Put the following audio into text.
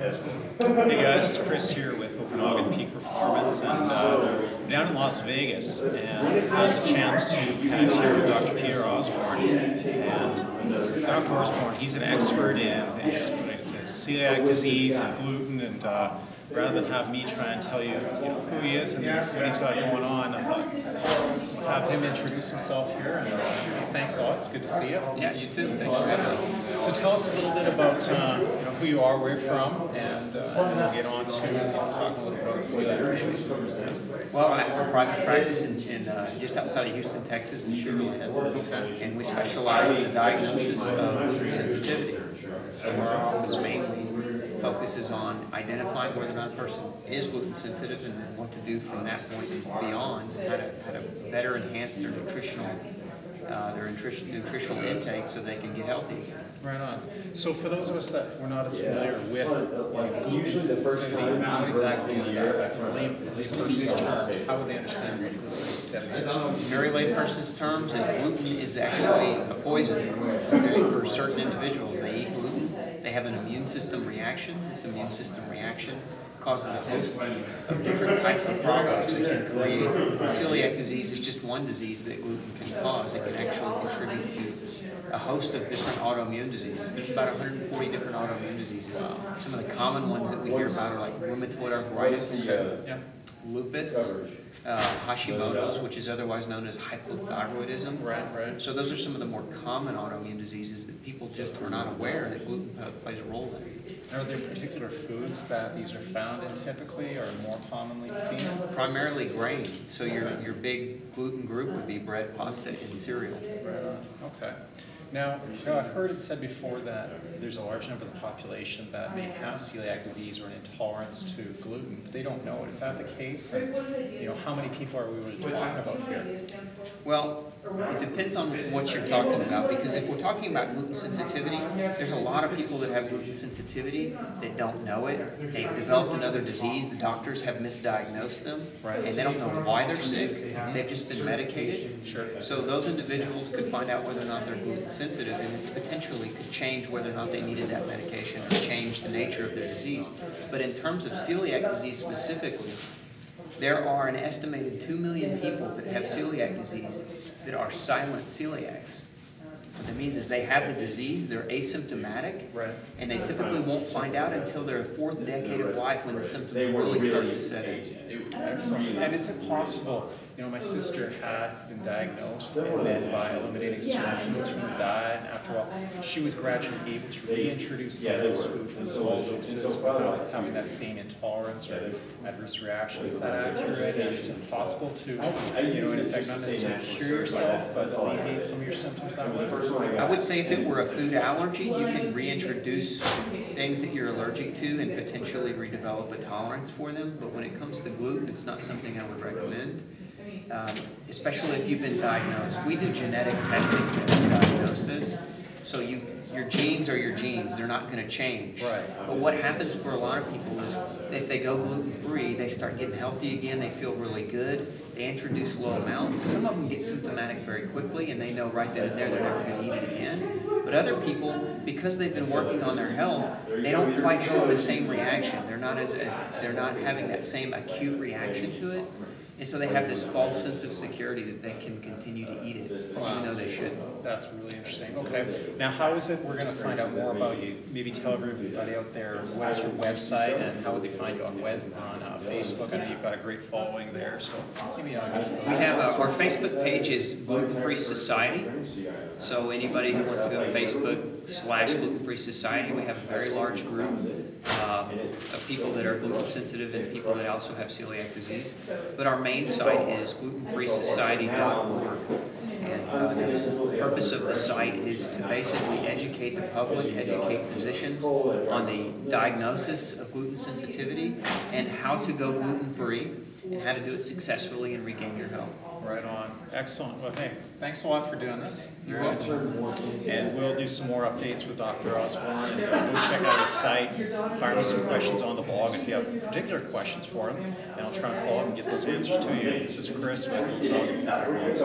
Hey guys, it's Chris here with Okanagan Peak Performance, and down in Las Vegas, and had the chance to connect here with Dr. Peter Osbourne. And Dr. Osbourne, he's an expert in things related to celiac disease and gluten, and rather than have me try and tell you, who he is and what he's got going on, I thought have him introduce himself here. And thanks a lot. It's good to see you. Yeah, you too. Thanks for having me. So tell us a little bit about who you are, where you're from, and we'll get on to talk a little bit about celiac. Well, I have a private practice in just outside of Houston, Texas, in Sugar Land, and we specialize in the diagnosis of gluten sensitivity. So our office mainly focuses on identifying whether or not a person is gluten sensitive, and then what to do from that point and beyond, how to better enhance their nutritional intake so they can get healthy again. Right on. So for those of us that were not as familiar with gluten sensitivity, what exactly is that? These terms, how would they understand what gluten sensitivity is? Very layperson's terms, and gluten is actually a poison for certain individuals. They eat gluten, they have an immune system reaction. This immune system reaction causes a host of different types of problems. It can create celiac disease. Is just one disease that gluten can cause. It can actually contribute to a host of different autoimmune diseases. There's about 140 different autoimmune diseases. Some of the common ones that we hear about are like rheumatoid arthritis, lupus, Hashimoto's, which is otherwise known as hypothyroidism. Right. So those are some of the more common autoimmune diseases that people just are not aware that gluten plays a role in. Are there particular foods that these are found in typically, or more commonly seen? Primarily grain. So your big gluten group would be bread, pasta, and cereal. Right on. Okay. Now, I've heard it said before that there's a large number of the population that may have celiac disease or an intolerance to gluten. They don't know it. Is that the case? And, how many people are we really talking about here? Well, it depends on what you're talking about, because if we're talking about gluten sensitivity, there's a lot of people that have gluten sensitivity that don't know it. They've developed another disease. The doctors have misdiagnosed them, and they don't know why they're sick. They've just been medicated. Sure. So those individuals could find out whether or not they're gluten sensitive, and it potentially could change whether or not they needed that medication or change the nature of their disease. But in terms of celiac disease specifically, there are an estimated 2 million people that have celiac disease that are silent celiacs. What that means is they have the disease, they're asymptomatic, and they typically won't find out until their 4th decade of life when the symptoms really start to set in. Excellent. And is it possible, my sister had been diagnosed, and then by eliminating certain foods from the diet, and after a while, she was gradually able to reintroduce some of those foods in small doses without having that same intolerance or adverse reaction. Is that accurate? And is it possible to, in effect, not necessarily cure yourself, but alleviate some of your symptoms that way? I would say if it were a food allergy, you can reintroduce things that you're allergic to and potentially redevelop a tolerance for them. But when it comes to gluten, it's not something I would recommend, especially if you've been diagnosed. We do genetic testing to diagnose this. So your genes are your genes. They're not going to change. But what happens for a lot of people is if they go gluten-free, they start getting healthy again. They feel really good. They introduce low amounts. Some of them get symptomatic very quickly, and they know right then and there they're never going to eat it again. But other people, because they've been working on their health, they don't quite have the same reaction. They're not having that same acute reaction to it. And so they have this false sense of security that they can continue to eat it, even though they shouldn't. That's really interesting. Okay. Now, how is it we're going to find out more about you? Maybe tell everybody out there what is your website and how would they find you on Facebook? I know you've got a great following there, so maybe we have our Facebook page is Gluten Free Society. So anybody who wants to go to Facebook/Gluten Free Society, we have a very large group of people that are gluten sensitive and people that also have celiac disease. But our main site is glutenfreesociety.org. And the purpose of the site is to basically educate the public, educate physicians on the diagnosis of gluten sensitivity and how to go gluten-free and how to do it successfully and regain your health. Right on. Excellent. Well, hey, thanks a lot for doing this. You're welcome. And we'll do some more updates with Dr. Osbourne, and go check out his site. Fire me some questions on the blog if you have particular questions for him, and I'll try and follow up and get those answers to you. This is Chris with Okanagan Peak Performance.